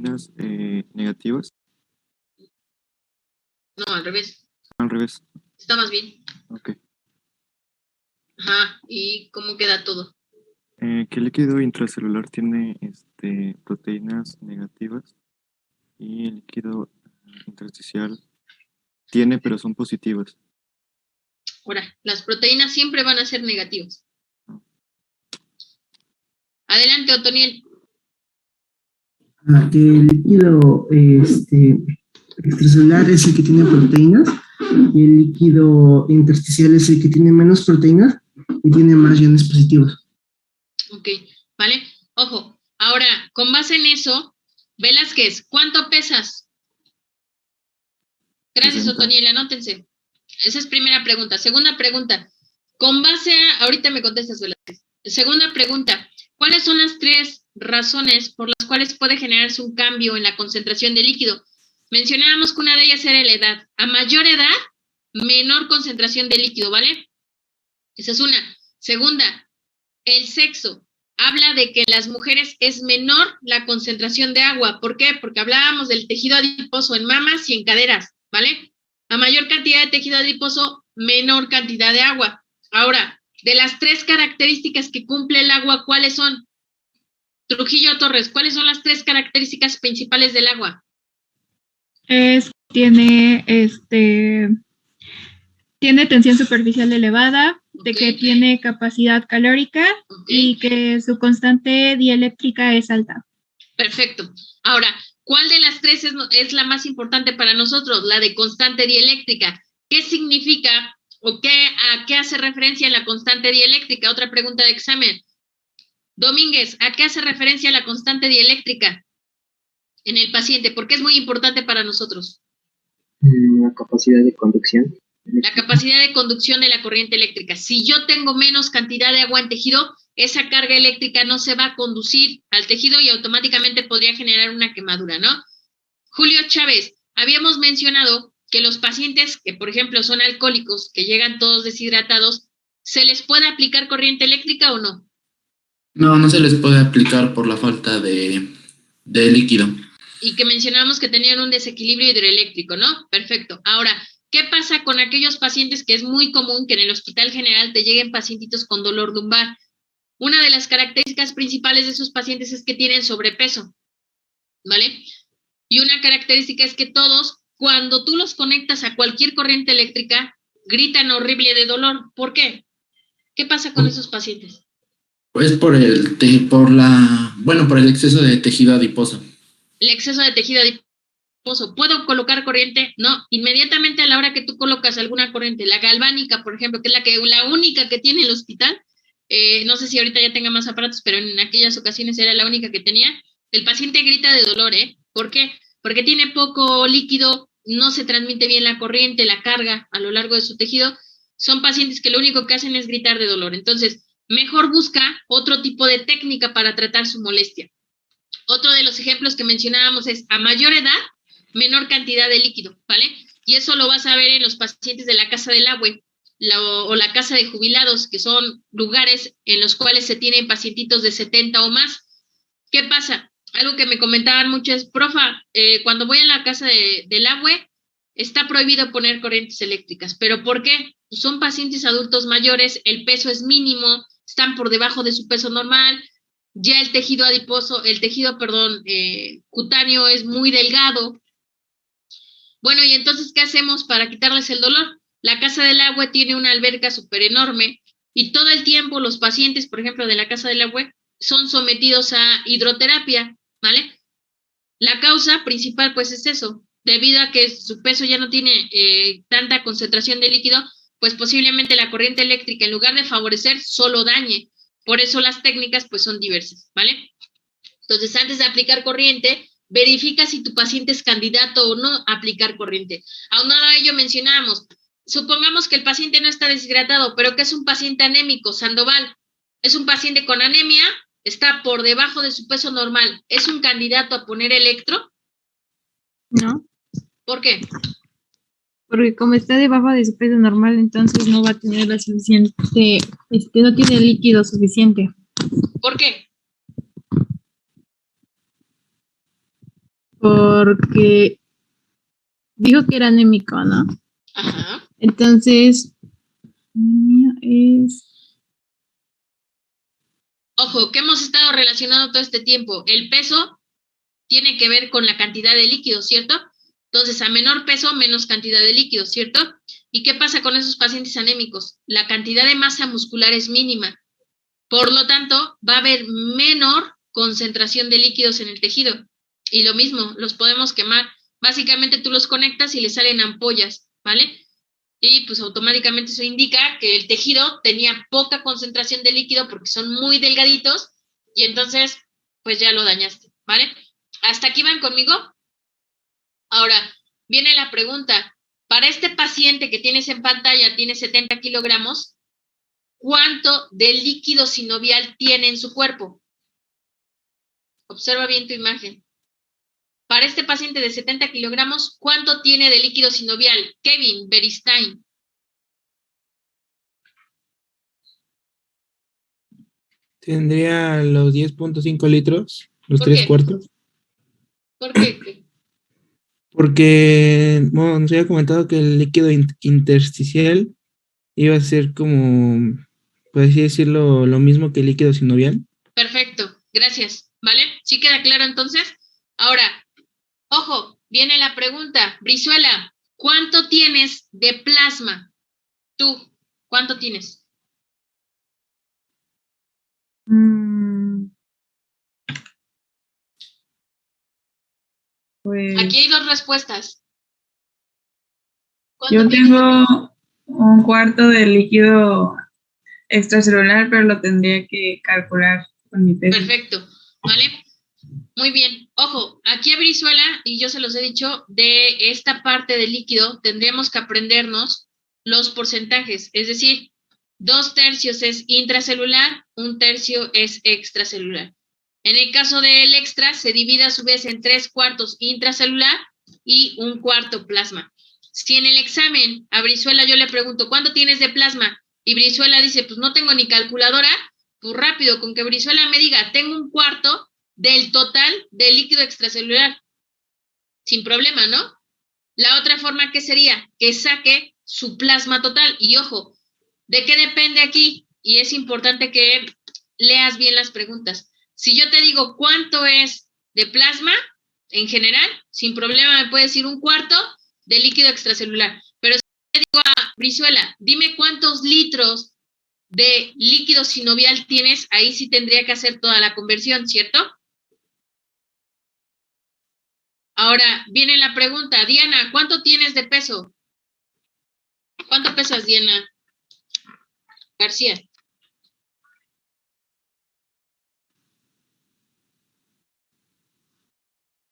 proteínas negativas. No, al revés. Al revés. Está más bien. Ok. Ajá, ¿y cómo queda todo? Que el líquido intracelular tiene proteínas negativas y el líquido intersticial tiene, pero son positivas. Ahora, las proteínas siempre van a ser negativas. Adelante, Otoniel. Que el líquido extracelular es el que tiene proteínas y el líquido intersticial es el que tiene menos proteínas y tiene más iones positivos. Ok, ¿vale? Ojo, ahora, con base en eso, Velázquez, ¿cuánto pesas? Gracias, 60. Otoniel, anótense. Esa es primera pregunta. Segunda pregunta, con base a... Ahorita me contestas, Velázquez. Segunda pregunta, ¿cuáles son las 3 razones por las cuales puede generarse un cambio en la concentración de líquido? Mencionábamos que una de ellas era la edad. A mayor edad, menor concentración de líquido, ¿vale? Esa es una. Segunda, el sexo. Habla de que en las mujeres es menor la concentración de agua. ¿Por qué? Porque hablábamos del tejido adiposo en mamas y en caderas, ¿vale? A mayor cantidad de tejido adiposo, menor cantidad de agua. Ahora, de las 3 características que cumple el agua, ¿cuáles son? Trujillo Torres, ¿cuáles son las 3 características principales del agua? Tiene tensión superficial elevada, de que tiene capacidad calórica y que su constante dieléctrica es alta. Perfecto. Ahora, ¿cuál de las 3 es la más importante para nosotros? La de constante dieléctrica. ¿Qué significa o a qué hace referencia la constante dieléctrica? Otra pregunta de examen. Domínguez, ¿a qué hace referencia la constante dieléctrica en el paciente? ¿Por qué es muy importante para nosotros? La capacidad de conducción. La capacidad de conducción de la corriente eléctrica. Si yo tengo menos cantidad de agua en tejido, esa carga eléctrica no se va a conducir al tejido y automáticamente podría generar una quemadura, ¿no? Julio Chávez, habíamos mencionado que los pacientes que, por ejemplo, son alcohólicos, que llegan todos deshidratados, ¿se les puede aplicar corriente eléctrica o no? No, no se les puede aplicar por la falta de líquido. Y que mencionábamos que tenían un desequilibrio hidroeléctrico, ¿no? Perfecto. Ahora, ¿qué pasa con aquellos pacientes que es muy común que en el hospital general te lleguen pacientitos con dolor lumbar? Una de las características principales de esos pacientes es que tienen sobrepeso, ¿vale? Y una característica es que todos, cuando tú los conectas a cualquier corriente eléctrica, gritan horrible de dolor. ¿Por qué? ¿Qué pasa con esos pacientes? Pues por el exceso de tejido adiposo. El exceso de tejido adiposo. ¿Puedo colocar corriente? No. Inmediatamente a la hora que tú colocas alguna corriente, la galvánica, por ejemplo, que es la única que tiene el hospital, no sé si ahorita ya tenga más aparatos, pero en aquellas ocasiones era la única que tenía, el paciente grita de dolor, ¿eh? ¿Por qué? Porque tiene poco líquido, no se transmite bien la corriente, la carga a lo largo de su tejido. Son pacientes que lo único que hacen es gritar de dolor. Entonces, mejor busca otro tipo de técnica para tratar su molestia. Otro de los ejemplos que mencionábamos es a mayor edad, menor cantidad de líquido, ¿vale? Y eso lo vas a ver en los pacientes de la casa del agua o la casa de jubilados, que son lugares en los cuales se tienen pacientitos de 70 o más. ¿Qué pasa? Algo que me comentaban mucho es, profa, cuando voy a la casa del agua, está prohibido poner corrientes eléctricas. ¿Pero por qué? Pues son pacientes adultos mayores, el peso es mínimo, están por debajo de su peso normal, ya el tejido adiposo, cutáneo es muy delgado. Bueno, y entonces, ¿qué hacemos para quitarles el dolor? La casa del agua tiene una alberca súper enorme y todo el tiempo los pacientes, por ejemplo, de la casa del agua, son sometidos a hidroterapia, ¿vale? La causa principal, pues, es eso. Debido a que su peso ya no tiene tanta concentración de líquido, pues posiblemente la corriente eléctrica, en lugar de favorecer, solo dañe. Por eso las técnicas, pues, son diversas, ¿vale? Entonces, antes de aplicar corriente, verifica si tu paciente es candidato o no a aplicar corriente. Aunado a ello mencionábamos, supongamos que el paciente no está deshidratado, pero que es un paciente anémico, Sandoval. Es un paciente con anemia, está por debajo de su peso normal. ¿Es un candidato a poner electro? No. ¿Por qué? Porque como está debajo de su peso normal, entonces no va a tener la suficiente, no tiene líquido suficiente. ¿Por qué? porque dijo que era anémico, ¿no? Ajá. Entonces, es... Ojo, que hemos estado relacionando todo este tiempo. El peso tiene que ver con la cantidad de líquido, ¿cierto? Entonces, a menor peso, menos cantidad de líquido, ¿cierto? ¿Y qué pasa con esos pacientes anémicos? La cantidad de masa muscular es mínima. Por lo tanto, va a haber menor concentración de líquidos en el tejido. Y lo mismo, los podemos quemar. Básicamente tú los conectas y le salen ampollas, ¿vale? Y pues automáticamente eso indica que el tejido tenía poca concentración de líquido porque son muy delgaditos y entonces pues ya lo dañaste, ¿vale? ¿Hasta aquí van conmigo? Ahora, viene la pregunta. Para este paciente que tienes en pantalla, tiene 70 kilogramos, ¿cuánto de líquido sinovial tiene en su cuerpo? Observa bien tu imagen. Para este paciente de 70 kilogramos, ¿cuánto tiene de líquido sinovial? Kevin Beristain. Tendría los 10.5 litros, los ¿Por 3 qué? cuartos. ¿Por qué? Porque, bueno, nos había comentado que el líquido intersticial iba a ser como, por así decirlo, lo mismo que el líquido sinovial. Perfecto, gracias. ¿Vale? ¿Sí queda claro entonces? Ahora, ojo, viene la pregunta. Brizuela, ¿cuánto tienes de plasma? Tú, ¿cuánto tienes? Pues Aquí hay dos respuestas. yo ¿Cuánto tienes de plasma? tengo un cuarto de líquido extracelular, pero lo tendría que calcular con mi peso. Perfecto, ¿vale? Muy bien. Ojo, aquí a Brizuela, y yo se los he dicho, de esta parte del líquido tendríamos que aprendernos los porcentajes, es decir, 2/3 es intracelular, 1/3 es extracelular. En el caso del extra, se divide a su vez en 3/4 intracelular y 1/4 plasma. Si en el examen a Brizuela yo le pregunto, ¿cuánto tienes de plasma? Y Brizuela dice, pues no tengo ni calculadora, pues rápido, con que Brizuela me diga, tengo 1/4 del total de líquido extracelular, sin problema, ¿no? La otra forma, ¿qué sería? Que saque su plasma total. Y ojo, ¿de qué depende aquí? Y es importante que leas bien las preguntas. Si yo te digo cuánto es de plasma, en general, sin problema me puedes decir 1/4 de líquido extracelular. Pero si te digo a Brizuela, dime cuántos litros de líquido sinovial tienes, ahí sí tendría que hacer toda la conversión, ¿cierto? Ahora viene la pregunta, Diana, ¿cuánto tienes de peso? ¿Cuánto pesas, Diana García?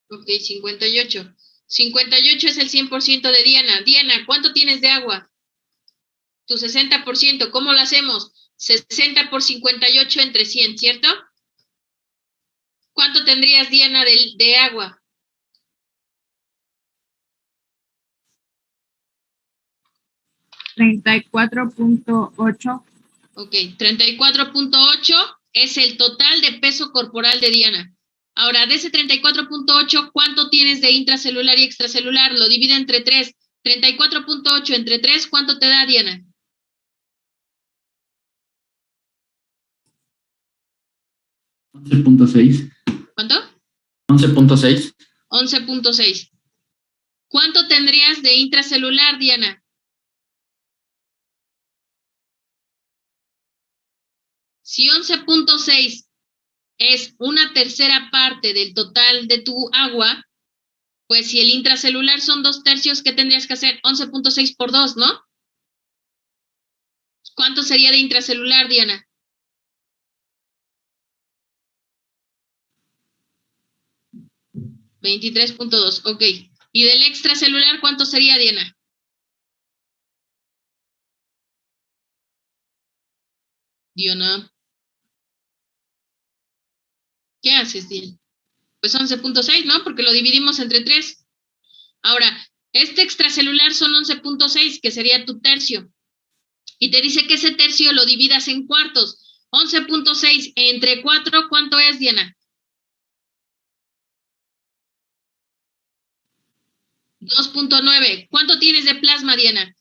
Ok, 58. 58 es el 100% de Diana. Diana, ¿cuánto tienes de agua? Tu 60%. ¿Cómo lo hacemos? 60 por 58 entre 100, ¿cierto? ¿Cuánto tendrías, Diana, de agua? $34.8. Ok, 34.8 es el total de peso corporal de Diana. Ahora, de ese 34.8, ¿cuánto tienes de intracelular y extracelular? Lo divide entre 3. 34.8 entre 3, ¿cuánto te da, Diana? $11.6. ¿Cuánto? 11.6. 11.6. ¿Cuánto tendrías de intracelular, Diana? Si 11.6 es una tercera parte del total de tu agua, pues si el intracelular son 2/3, ¿qué tendrías que hacer? 11.6 por 2, ¿no? ¿Cuánto sería de intracelular, Diana? 23.2, ok. ¿Y del extracelular cuánto sería, Diana? Diana. ¿Qué haces, Diana? Pues 11.6, ¿no? Porque lo dividimos entre 3. Ahora, este extracelular son 11.6, que sería tu tercio. Y te dice que ese tercio lo dividas en cuartos. 11.6 entre 4, ¿cuánto es, Diana? 2.9. ¿Cuánto tienes de plasma, Diana?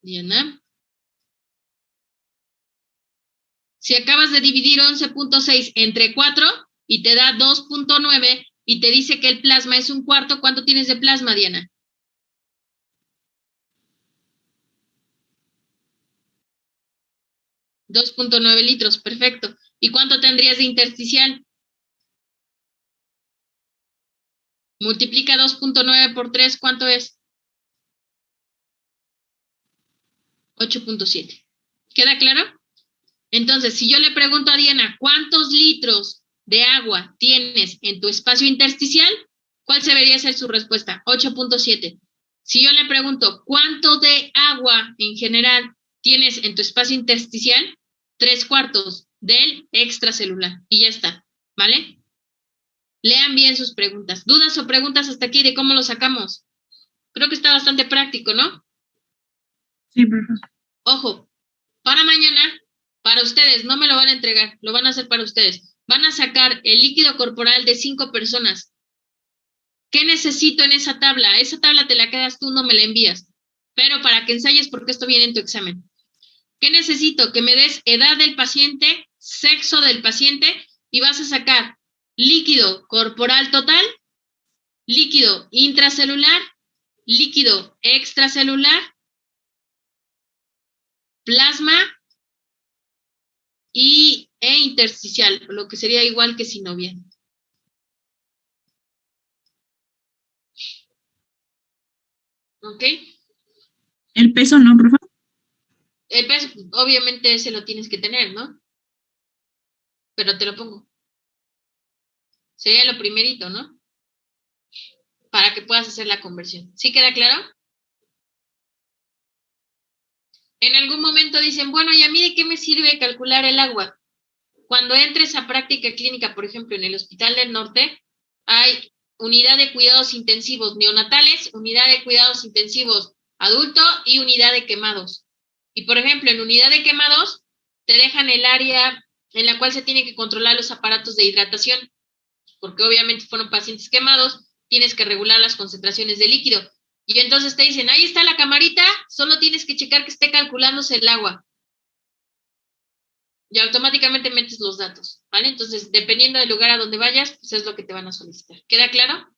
Diana. Si acabas de dividir 11.6 entre 4 y te da 2.9 y te dice que el plasma es un cuarto, ¿cuánto tienes de plasma, Diana? $2.9 litros, perfecto. ¿Y cuánto tendrías de intersticial? Multiplica 2.9 por 3, ¿cuánto es? 8.7. ¿Queda claro? Entonces, si yo le pregunto a Diana, ¿cuántos litros de agua tienes en tu espacio intersticial? ¿Cuál debería ser su respuesta? 8.7. Si yo le pregunto, ¿cuánto de agua en general tienes en tu espacio intersticial? 3/4 del extracelular. Y ya está, ¿vale? Lean bien sus preguntas. ¿Dudas o preguntas hasta aquí de cómo lo sacamos? Creo que está bastante práctico, ¿no? Sí, profesor. Ojo, para mañana, para ustedes, no me lo van a entregar, lo van a hacer para ustedes. Van a sacar el líquido corporal de 5 personas. ¿Qué necesito en esa tabla? Esa tabla te la quedas tú, no me la envías. Pero para que ensayes, porque esto viene en tu examen. ¿Qué necesito? Que me des edad del paciente, sexo del paciente, y vas a sacar líquido corporal total, líquido intracelular, líquido extracelular, plasma e intersticial, lo que sería igual que sinovia. ¿Ok? El peso no, profesor. El peso, obviamente, ese lo tienes que tener, ¿no? Pero te lo pongo. Sería lo primerito, ¿no? Para que puedas hacer la conversión. ¿Sí queda claro? En algún momento dicen, bueno, ¿y a mí de qué me sirve calcular el agua? Cuando entres a práctica clínica, por ejemplo, en el Hospital del Norte, hay unidad de cuidados intensivos neonatales, unidad de cuidados intensivos adulto y unidad de quemados. Y, por ejemplo, en unidad de quemados, te dejan el área en la cual se tiene que controlar los aparatos de hidratación, porque obviamente fueron pacientes quemados, tienes que regular las concentraciones de líquido. Y entonces te dicen, ahí está la camarita, solo tienes que checar que esté calculándose el agua. Y automáticamente metes los datos, ¿vale? Entonces, dependiendo del lugar a donde vayas, pues es lo que te van a solicitar. ¿Queda claro?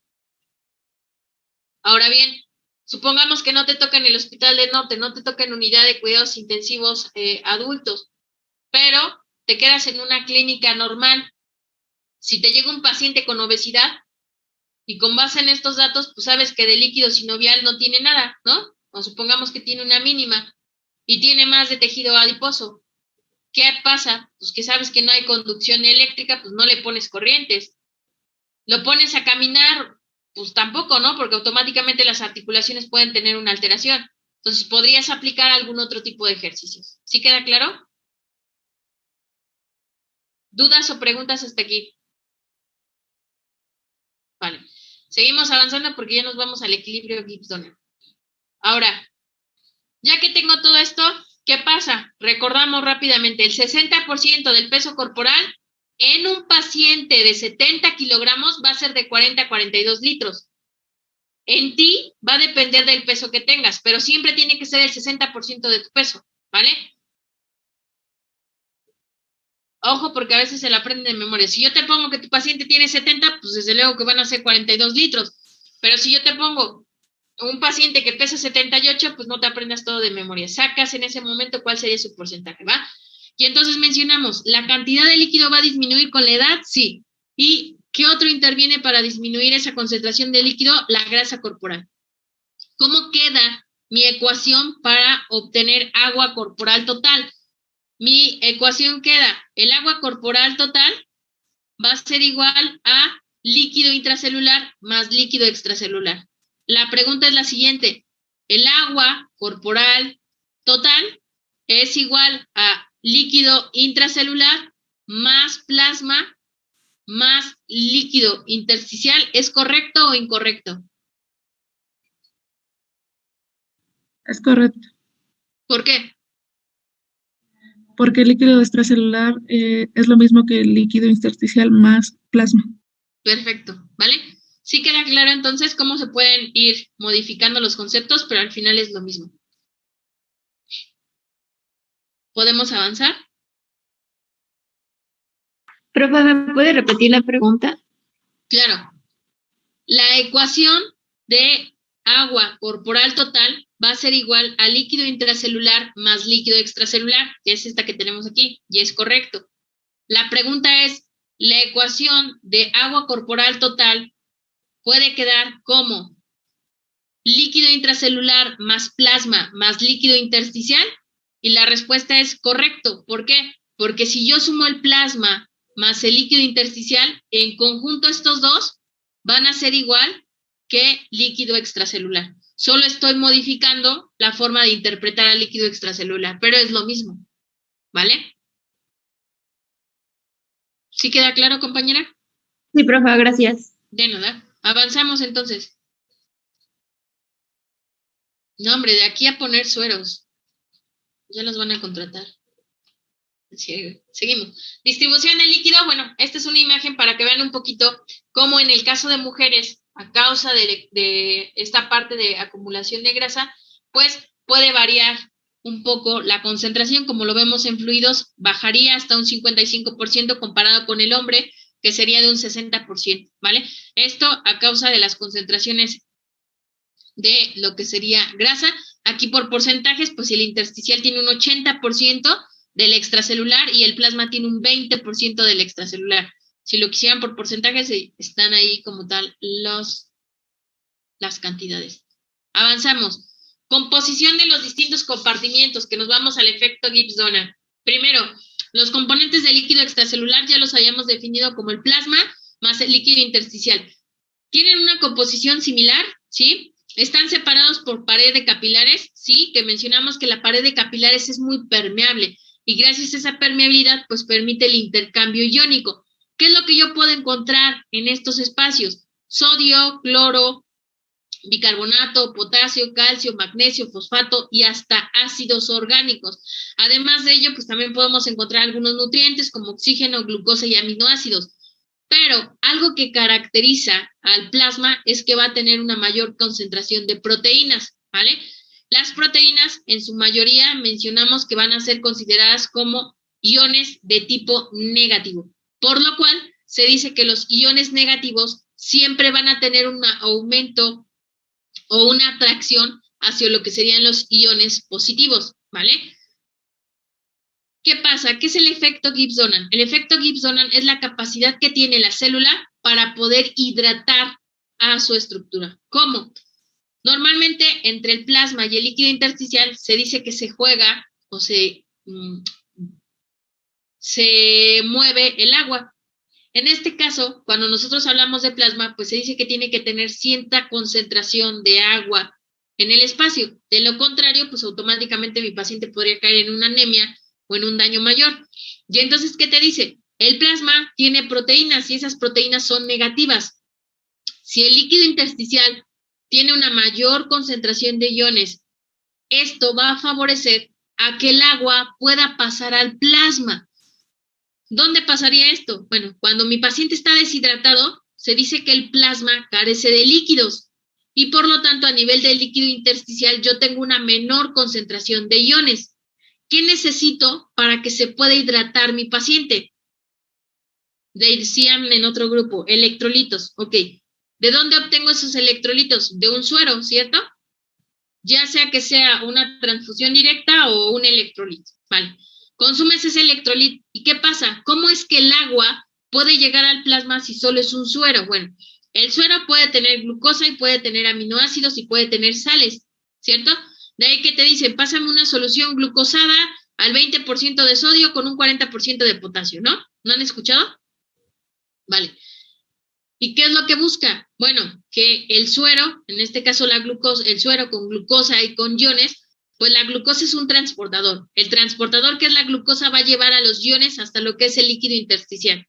Ahora bien, supongamos que no te toca en el Hospital del Norte, no te toca en unidad de cuidados intensivos adultos, pero te quedas en una clínica normal. Si te llega un paciente con obesidad y con base en estos datos, pues sabes que de líquido sinovial no tiene nada, ¿no? O supongamos que tiene una mínima y tiene más de tejido adiposo. ¿Qué pasa? Pues que sabes que no hay conducción eléctrica, pues no le pones corrientes. ¿Lo pones a caminar? Pues tampoco, ¿no? Porque automáticamente las articulaciones pueden tener una alteración. Entonces, podrías aplicar algún otro tipo de ejercicios. ¿Sí queda claro? ¿Dudas o preguntas hasta aquí? Vale. Seguimos avanzando porque ya nos vamos al equilibrio Gibbs-Donner. Ahora, ya que tengo todo esto, ¿qué pasa? Recordamos rápidamente, el 60% del peso corporal en un paciente de 70 kilogramos va a ser de 40 a 42 litros. En ti va a depender del peso que tengas, pero siempre tiene que ser el 60% de tu peso, ¿vale? Ojo, porque a veces se la aprenden de memoria. Si yo te pongo que tu paciente tiene 70, pues desde luego que van a ser 42 litros. Pero si yo te pongo un paciente que pesa 78, pues no te aprendas todo de memoria. Sacas en ese momento cuál sería su porcentaje, ¿va? Y entonces mencionamos, ¿la cantidad de líquido va a disminuir con la edad? Sí. ¿Y qué otro interviene para disminuir esa concentración de líquido? La grasa corporal. ¿Cómo queda mi ecuación para obtener agua corporal total? Mi ecuación queda, el agua corporal total va a ser igual a líquido intracelular más líquido extracelular. La pregunta es la siguiente, ¿el agua corporal total es igual a líquido intracelular más plasma más líquido intersticial? ¿Es correcto o incorrecto? Es correcto. ¿Por qué? porque el líquido extracelular es lo mismo que el líquido intersticial más plasma. Perfecto, ¿vale? Sí queda claro entonces cómo se pueden ir modificando los conceptos, pero al final es lo mismo. ¿Podemos avanzar? Profe, ¿me puede repetir la pregunta? Claro. La ecuación de agua corporal total va a ser igual a líquido intracelular más líquido extracelular, que es esta que tenemos aquí, y es correcto. La pregunta es, ¿la ecuación de agua corporal total puede quedar como líquido intracelular más plasma más líquido intersticial? Y la respuesta es correcto. ¿Por qué? Porque si yo sumo el plasma más el líquido intersticial, en conjunto estos dos van a ser igual que líquido extracelular. Solo estoy modificando la forma de interpretar al líquido extracelular, pero es lo mismo. ¿Vale? ¿Sí queda claro, compañera? Sí, profe, gracias. De nada. Avanzamos entonces. No, hombre, de aquí a poner sueros. Ya los van a contratar. Sí, seguimos. Distribución de líquido. Bueno, esta es una imagen para que vean un poquito cómo en el caso de mujeres, a causa de esta parte de acumulación de grasa, pues puede variar un poco la concentración. Como lo vemos en fluidos, bajaría hasta un 55% comparado con el hombre, que sería de un 60%, ¿vale? Esto a causa de las concentraciones de lo que sería grasa. Aquí por porcentajes, pues el intersticial tiene un 80% del extracelular y el plasma tiene un 20% del extracelular. Si lo quisieran por porcentajes, están ahí como tal las cantidades. Avanzamos. Composición de los distintos compartimientos, que nos vamos al efecto Gibbs-Donner. Primero, los componentes del líquido extracelular ya los habíamos definido como el plasma más el líquido intersticial. Tienen una composición similar, ¿sí? Están separados por pared de capilares, sí, que mencionamos que la pared de capilares es muy permeable y gracias a esa permeabilidad pues permite el intercambio iónico. ¿Qué es lo que yo puedo encontrar en estos espacios? Sodio, cloro, bicarbonato, potasio, calcio, magnesio, fosfato y hasta ácidos orgánicos. Además de ello, pues también podemos encontrar algunos nutrientes como oxígeno, glucosa y aminoácidos. Pero algo que caracteriza al plasma es que va a tener una mayor concentración de proteínas, ¿vale? Las proteínas, en su mayoría, mencionamos que van a ser consideradas como iones de tipo negativo, por lo cual se dice que los iones negativos siempre van a tener un aumento o una atracción hacia lo que serían los iones positivos, ¿vale? ¿Qué pasa? ¿Qué es el efecto Gibbs-Donner? El efecto Gibbs-Donner es la capacidad que tiene la célula para poder hidratar a su estructura. ¿Cómo? Normalmente entre el plasma y el líquido intersticial se dice que se juega o se mueve el agua. En este caso, cuando nosotros hablamos de plasma, pues se dice que tiene que tener cierta concentración de agua en el espacio. De lo contrario, pues automáticamente mi paciente podría caer en una anemia o en un daño mayor. Y entonces, ¿qué te dice? El plasma tiene proteínas y esas proteínas son negativas. Si el líquido intersticial tiene una mayor concentración de iones, esto va a favorecer a que el agua pueda pasar al plasma. ¿Dónde pasaría esto? Bueno, cuando mi paciente está deshidratado, se dice que el plasma carece de líquidos y por lo tanto a nivel del líquido intersticial yo tengo una menor concentración de iones. ¿Qué necesito para que se pueda hidratar mi paciente? Decían en otro grupo, electrolitos. Ok, ¿de dónde obtengo esos electrolitos? De un suero, ¿cierto? Ya sea que sea una transfusión directa o un electrolito, ¿vale? Consumes ese electrolito. ¿Y qué pasa? ¿Cómo es que el agua puede llegar al plasma si solo es un suero? Bueno, el suero puede tener glucosa y puede tener aminoácidos y puede tener sales, ¿cierto? De ahí que te dicen, pásame una solución glucosada al 20% de sodio con un 40% de potasio, ¿no? ¿No han escuchado? Vale. ¿Y qué es lo que busca? Bueno, que el suero, en este caso la glucosa, el suero con glucosa y con iones, pues la glucosa es un transportador. El transportador que es la glucosa va a llevar a los iones hasta lo que es el líquido intersticial.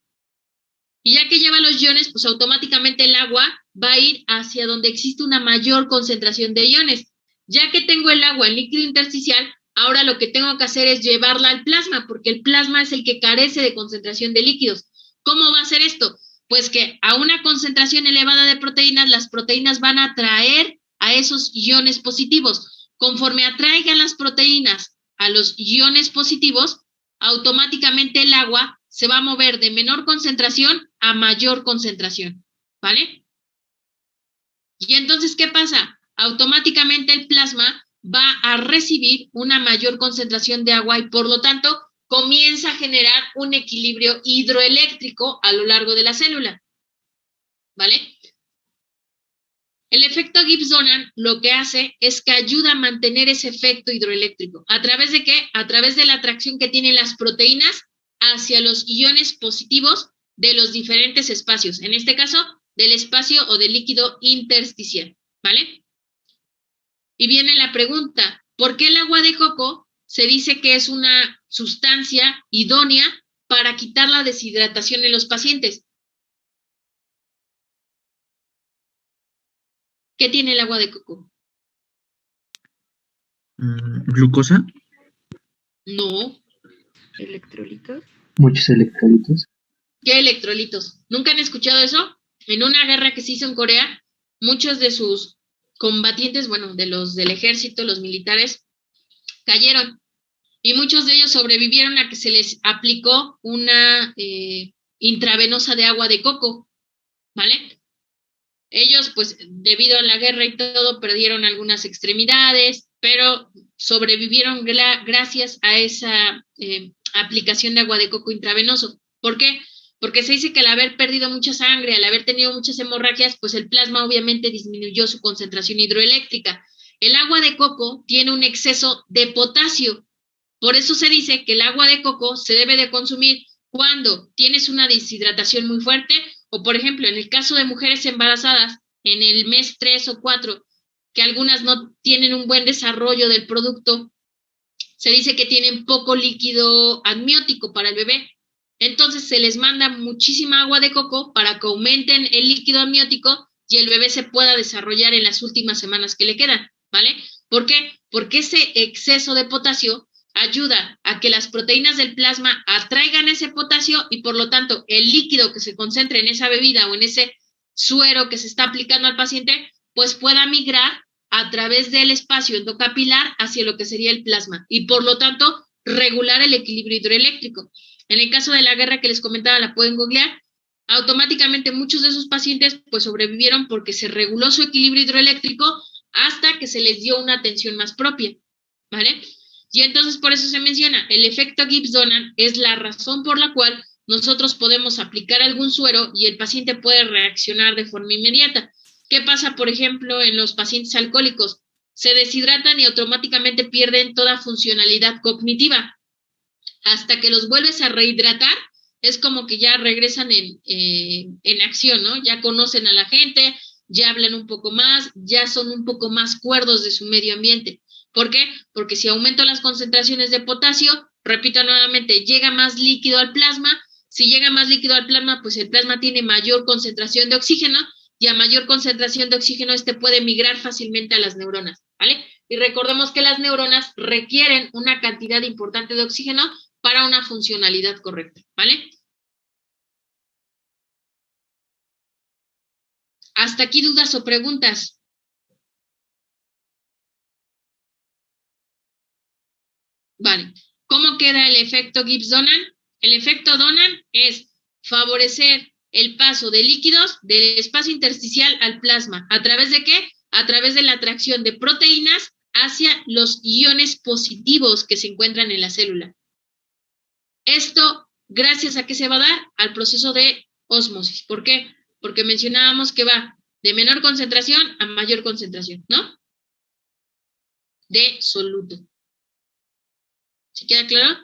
Y ya que lleva los iones, pues automáticamente el agua va a ir hacia donde existe una mayor concentración de iones. Ya que tengo el agua en líquido intersticial, Ahora lo que tengo que hacer es llevarla al plasma, porque el plasma es el que carece de concentración de líquidos. ¿Cómo va a ser esto? Pues que a una concentración elevada de proteínas, las proteínas van a atraer a esos iones positivos. Conforme atraigan las proteínas a los iones positivos, automáticamente el agua se va a mover de menor concentración a mayor concentración, ¿vale? Y entonces, ¿qué pasa? Automáticamente el plasma va a recibir una mayor concentración de agua y por lo tanto comienza a generar un equilibrio hidroeléctrico a lo largo de la célula, ¿vale? El efecto Gibbs-Donan lo que hace es que ayuda a mantener ese efecto hidroeléctrico. ¿A través de qué? A través de la atracción que tienen las proteínas hacia los iones positivos de los diferentes espacios. En este caso, del espacio o del líquido intersticial, ¿vale? Y viene la pregunta, ¿por qué el agua de coco se dice que es una sustancia idónea para quitar la deshidratación en los pacientes? ¿Qué tiene el agua de coco? ¿Glucosa? No. Electrolitos. Muchos electrolitos. ¿Qué electrolitos? ¿Nunca han escuchado eso? En una guerra que se hizo en Corea, muchos de sus combatientes, bueno, de los del ejército, los militares, cayeron. Y muchos de ellos sobrevivieron a que se les aplicó una intravenosa de agua de coco, ¿vale? Ellos, pues, debido a la guerra y todo, perdieron algunas extremidades, pero sobrevivieron gracias a esa aplicación de agua de coco intravenoso. ¿Por qué? Porque se dice que al haber perdido mucha sangre, al haber tenido muchas hemorragias, pues el plasma obviamente disminuyó su concentración hidroeléctrica. El agua de coco tiene un exceso de potasio. Por eso se dice que el agua de coco se debe de consumir cuando tienes una deshidratación muy fuerte o, por ejemplo, en el caso de mujeres embarazadas, en el mes 3 o 4, que algunas no tienen un buen desarrollo del producto, se dice que tienen poco líquido amniótico para el bebé. Entonces se les manda muchísima agua de coco para que aumenten el líquido amniótico y el bebé se pueda desarrollar en las últimas semanas que le quedan, ¿vale? ¿Por qué? Porque ese exceso de potasio ayuda a que las proteínas del plasma atraigan ese potasio y por lo tanto el líquido que se concentre en esa bebida o en ese suero que se está aplicando al paciente, pues pueda migrar a través del espacio endocapilar hacia lo que sería el plasma y por lo tanto regular el equilibrio hidroeléctrico. En el caso de la guerra que les comentaba, la pueden googlear, automáticamente muchos de esos pacientes pues sobrevivieron porque se reguló su equilibrio hidroeléctrico hasta que se les dio una atención más propia, ¿vale? Y entonces por eso se menciona, el efecto Gibbs-Donan es la razón por la cual nosotros podemos aplicar algún suero y el paciente puede reaccionar de forma inmediata. ¿Qué pasa, por ejemplo, en los pacientes alcohólicos? Se deshidratan y automáticamente pierden toda funcionalidad cognitiva. Hasta que los vuelves a rehidratar, es como que ya regresan en acción, ¿no? Ya conocen a la gente, ya hablan un poco más, ya son un poco más cuerdos de su medio ambiente. ¿Por qué? Porque si aumento las concentraciones de potasio, repito nuevamente, llega más líquido al plasma. Si llega más líquido al plasma, pues el plasma tiene mayor concentración de oxígeno y a mayor concentración de oxígeno puede migrar fácilmente a las neuronas, ¿vale? Y recordemos que las neuronas requieren una cantidad importante de oxígeno para una funcionalidad correcta, ¿vale? ¿Hasta aquí dudas o preguntas? Vale. ¿Cómo queda el efecto Gibbs-Donan? El efecto Donan es favorecer el paso de líquidos del espacio intersticial al plasma. ¿A través de qué? A través de la atracción de proteínas hacia los iones positivos que se encuentran en la célula. Esto, gracias a qué se va a dar, al proceso de ósmosis. ¿Por qué? Porque mencionábamos que va de menor concentración a mayor concentración, ¿no? De soluto. ¿Sí queda claro?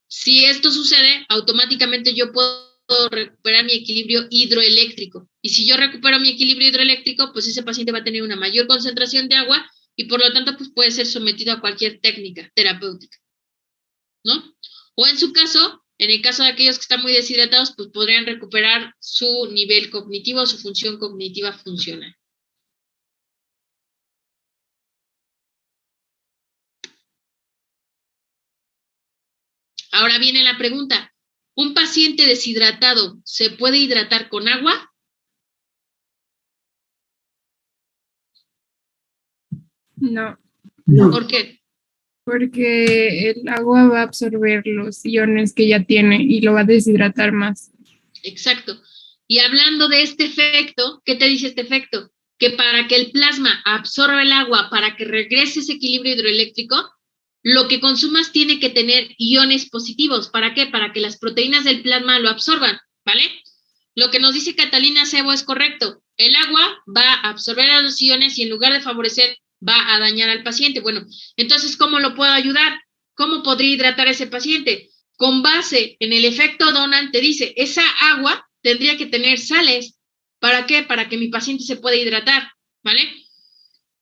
Si esto sucede, automáticamente yo puedo recuperar mi equilibrio hidroeléctrico. Y si yo recupero mi equilibrio hidroeléctrico, pues ese paciente va a tener una mayor concentración de agua y por lo tanto pues puede ser sometido a cualquier técnica terapéutica, ¿no? O en su caso, en el caso de aquellos que están muy deshidratados, pues podrían recuperar su nivel cognitivo, su función cognitiva funcional. Ahora viene la pregunta, ¿un paciente deshidratado se puede hidratar con agua? No, No, ¿Por qué? porque el agua va a absorber los iones que ya tiene y lo va a deshidratar más. Exacto. Y hablando de este efecto, ¿qué te dice este efecto? Que para que el plasma absorba el agua, para que regrese ese equilibrio hidroeléctrico, lo que consumas tiene que tener iones positivos. ¿Para qué? Para que las proteínas del plasma lo absorban, ¿vale? Lo que nos dice Catalina Sebo es correcto. El agua va a absorber a los iones y en lugar de favorecer, va a dañar al paciente. Bueno, entonces, ¿cómo lo puedo ayudar? ¿Cómo podría hidratar a ese paciente? Con base en el efecto Donald, te dice, esa agua tendría que tener sales. ¿Para qué? Para que mi paciente se pueda hidratar, ¿vale?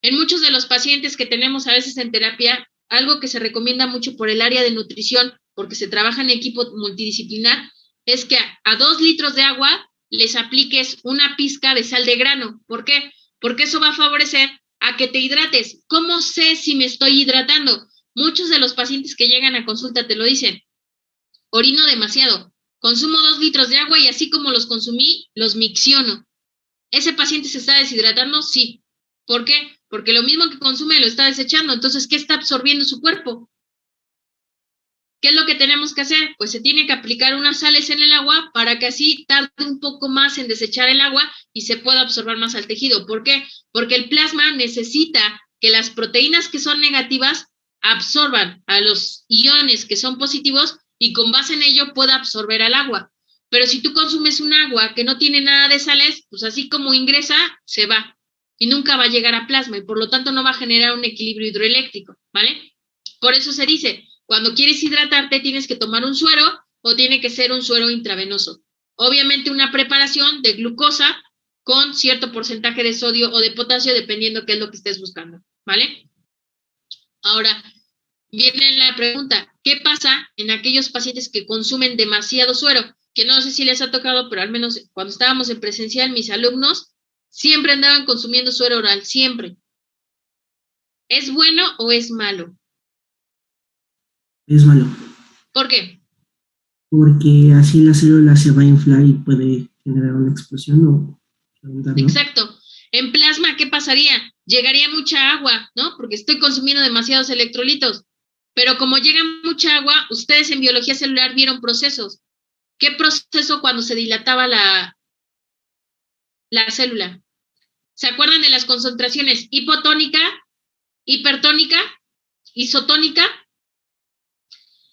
En muchos de los pacientes que tenemos a veces en terapia, algo que se recomienda mucho por el área de nutrición, porque se trabaja en equipo multidisciplinar, es que a 2 litros de agua les apliques una pizca de sal de grano. ¿Por qué? Porque eso va a favorecer a que te hidrates. ¿Cómo sé si me estoy hidratando? Muchos de los pacientes que llegan a consulta te lo dicen. Orino demasiado, consumo 2 litros de agua y así como los consumí, los micciono. ¿Ese paciente se está deshidratando? Sí. ¿Por qué? Porque lo mismo que consume lo está desechando. Entonces, ¿qué está absorbiendo su cuerpo? ¿Qué es lo que tenemos que hacer? Pues se tiene que aplicar unas sales en el agua para que así tarde un poco más en desechar el agua y se pueda absorber más al tejido. ¿Por qué? Porque el plasma necesita que las proteínas que son negativas absorban a los iones que son positivos y con base en ello pueda absorber al agua. Pero si tú consumes un agua que no tiene nada de sales, pues así como ingresa, se va y nunca va a llegar a plasma y por lo tanto no va a generar un equilibrio hidroeléctrico, ¿vale? Por eso se dice, cuando quieres hidratarte tienes que tomar un suero o tiene que ser un suero intravenoso. Obviamente una preparación de glucosa con cierto porcentaje de sodio o de potasio dependiendo qué es lo que estés buscando, ¿vale? Ahora, viene la pregunta, ¿qué pasa en aquellos pacientes que consumen demasiado suero? Que no sé si les ha tocado, pero al menos cuando estábamos en presencial, mis alumnos siempre andaban consumiendo suero oral, siempre. ¿Es bueno o es malo? es malo, ¿Por qué? porque así la célula se va a inflar y puede generar una explosión o reventar, ¿no? Exacto. En plasma, ¿qué pasaría? Llegaría mucha agua, ¿no? Porque estoy consumiendo demasiados electrolitos. Pero como llega mucha agua, ustedes en biología celular vieron procesos. ¿Qué proceso cuando se dilataba la célula? ¿Se acuerdan de las concentraciones hipotónica, hipertónica, isotónica?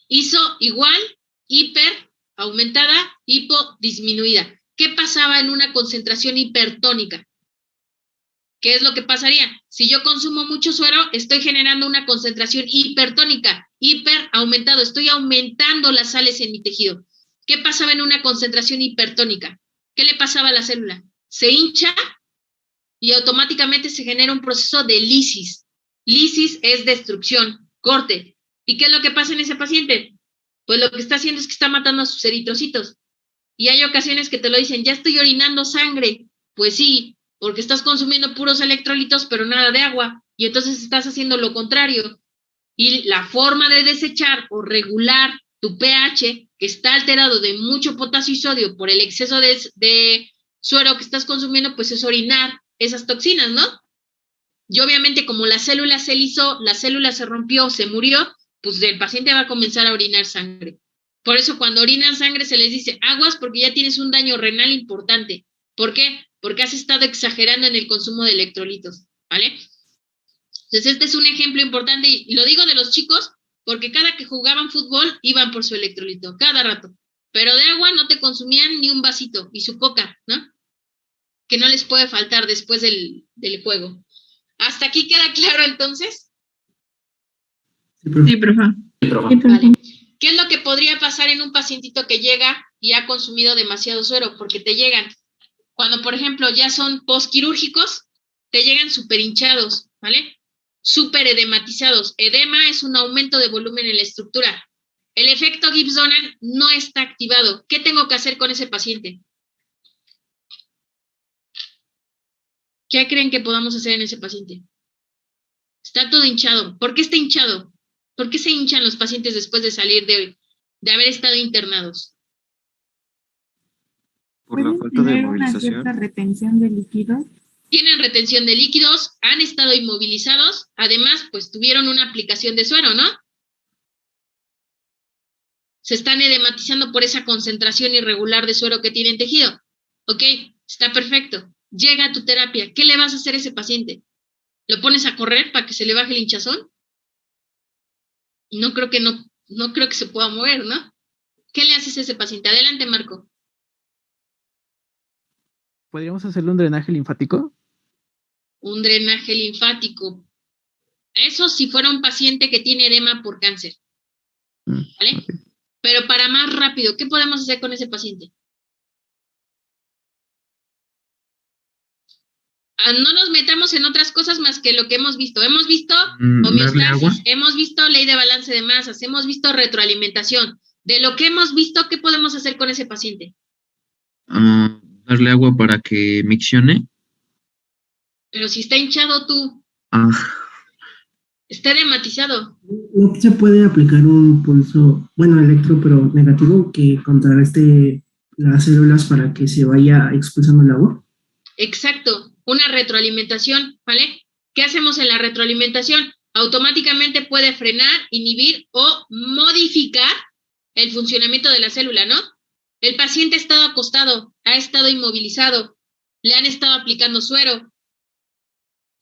Iso igual, hiper, aumentada, hipo, disminuida. ¿Qué pasaba en una concentración hipertónica? ¿Qué es lo que pasaría? Si yo consumo mucho suero, estoy generando una concentración hipertónica, hiper aumentado, estoy aumentando las sales en mi tejido. ¿Qué pasaba en una concentración hipertónica? ¿Qué le pasaba a la célula? Se hincha y automáticamente se genera un proceso de lisis. Lisis es destrucción, corte. ¿Y qué es lo que pasa en ese paciente? Pues lo que está haciendo es que está matando a sus eritrocitos. Y hay ocasiones que te lo dicen, ya estoy orinando sangre. Pues sí, porque estás consumiendo puros electrolitos, pero nada de agua. Y entonces estás haciendo lo contrario. Y la forma de desechar o regular tu pH, que está alterado de mucho potasio y sodio por el exceso de suero que estás consumiendo, pues es orinar esas toxinas, ¿no? Y obviamente como la célula se lisó, la célula se rompió, se murió, pues el paciente va a comenzar a orinar sangre. Por eso cuando orinan sangre se les dice aguas porque ya tienes un daño renal importante. ¿Por qué? Porque has estado exagerando en el consumo de electrolitos, ¿vale? Entonces este es un ejemplo importante y lo digo de los chicos porque cada que jugaban fútbol iban por su electrolito, cada rato. Pero de agua no te consumían ni un vasito y su coca, ¿no? Que no les puede faltar después del juego. ¿Hasta aquí queda claro entonces? Sí, profe. Sí, profe. Sí, profe. Vale. ¿Qué es lo que podría pasar en un pacientito que llega y ha consumido demasiado suero? Porque te llegan, cuando por ejemplo ya son postquirúrgicos, te llegan súper hinchados, ¿vale? Súper edematizados. Edema es un aumento de volumen en la estructura. El efecto Gibbs-Donald no está activado. ¿Qué tengo que hacer con ese paciente? ¿Qué creen que podamos hacer en ese paciente? Está todo hinchado. ¿Por qué está hinchado? ¿Por qué se hinchan los pacientes después de salir de haber estado internados. Por la ¿Pueden falta de tener una movilización. cierta retención de líquidos? Tienen retención de líquidos, han estado inmovilizados, además, pues tuvieron una aplicación de suero, ¿no? Se están edematizando por esa concentración irregular de suero que tienen tejido. Ok, está perfecto. Llega a tu terapia. ¿Qué le vas a hacer a ese paciente? ¿Lo pones a correr para que se le baje el hinchazón? No creo que se pueda mover, ¿no? ¿Qué le haces a ese paciente? Adelante, Marco. ¿Podríamos hacerle un drenaje linfático? Un drenaje linfático. Eso si fuera un paciente que tiene edema por cáncer. ¿Vale? Ok. Pero para más rápido, ¿qué podemos hacer con ese paciente? No nos metamos en otras cosas más que lo que hemos visto. Hemos visto ¿Darle agua? homeostasis, hemos visto ley de balance de masas, hemos visto retroalimentación. De lo que hemos visto, ¿qué podemos hacer con ese paciente? Darle agua para que miccione. Pero si está hinchado tú, Ah, está edematizado. ¿No se puede aplicar un pulso, bueno, electro, pero negativo, que contrarreste las células para que se vaya expulsando el agua? Exacto, una retroalimentación, ¿vale? ¿Qué hacemos en la retroalimentación? Automáticamente puede frenar, inhibir o modificar el funcionamiento de la célula, ¿no? El paciente ha estado acostado, ha estado inmovilizado, le han estado aplicando suero,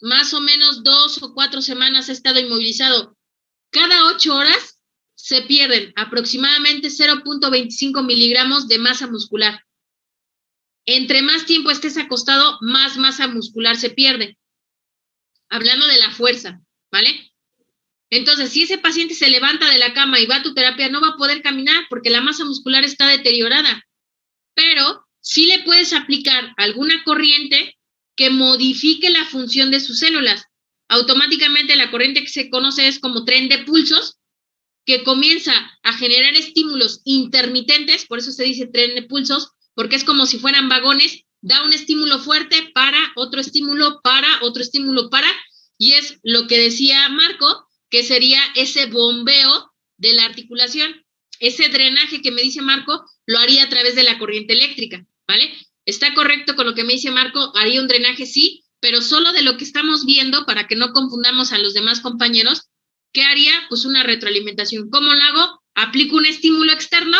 más o menos 2 o 4 semanas ha estado inmovilizado. Cada 8 horas se pierden aproximadamente 0.25 miligramos de masa muscular. Entre más tiempo estés acostado, más masa muscular se pierde. Hablando de la fuerza, ¿vale? Entonces, si ese paciente se levanta de la cama y va a tu terapia, no va a poder caminar porque la masa muscular está deteriorada. Pero sí le puedes aplicar alguna corriente que modifique la función de sus células. Automáticamente la corriente que se conoce es como tren de pulsos, que comienza a generar estímulos intermitentes, por eso se dice tren de pulsos, porque es como si fueran vagones, da un estímulo fuerte, para, otro estímulo, para, otro estímulo, para, y es lo que decía Marco, que sería ese bombeo de la articulación. Ese drenaje que me dice Marco, lo haría a través de la corriente eléctrica, ¿vale? ¿Está correcto con lo que me dice Marco? Haría un drenaje, sí, pero solo de lo que estamos viendo, para que no confundamos a los demás compañeros. ¿Qué haría? Pues una retroalimentación. ¿Cómo lo hago? Aplico un estímulo externo,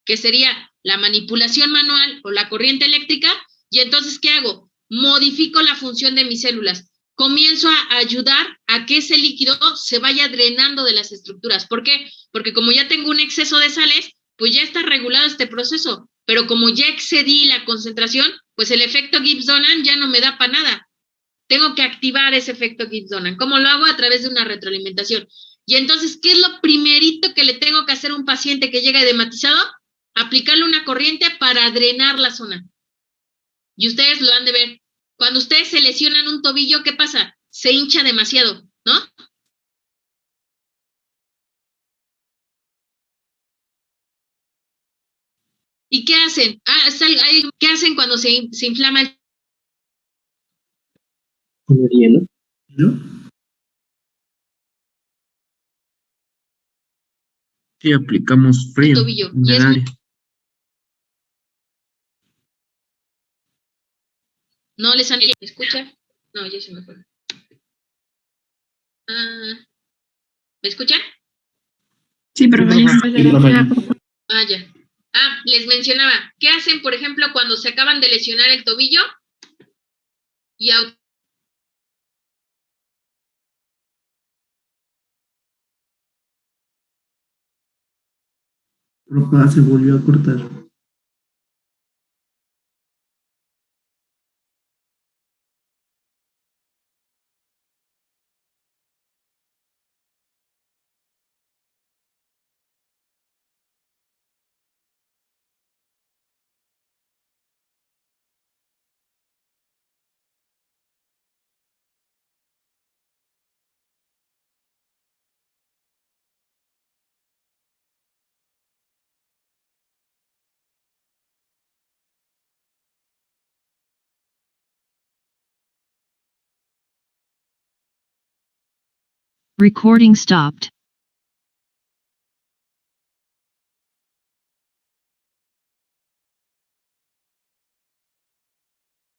que sería la manipulación manual o la corriente eléctrica, y entonces, ¿qué hago? Modifico la función de mis células. Comienzo a ayudar a que ese líquido se vaya drenando de las estructuras. ¿Por qué? Porque como ya tengo un exceso de sales, pues ya está regulado este proceso, pero como ya excedí la concentración, pues el efecto Gibbs-Donan ya no me da para nada. Tengo que activar ese efecto Gibbs-Donan. ¿Cómo lo hago? A través de una retroalimentación. Y entonces, ¿qué es lo primerito que le tengo que hacer a un paciente que llega edematizado? Aplicarle una corriente para drenar la zona. Y ustedes lo han de ver. Cuando ustedes se lesionan un tobillo, ¿qué pasa? Se hincha demasiado, ¿no? ¿Y qué hacen? ¿Qué hacen cuando se inflama el ¿poner hielo? ¿No? Sí, aplicamos frío tobillo? en Y el es área. ¿No les han... ¿Me escucha? No, ya se me fue. ¿Me escuchan? Sí, pero Ya. Les mencionaba, ¿qué hacen, por ejemplo, cuando se acaban de lesionar el tobillo? Y Ropa se volvió a cortar. Recording stopped.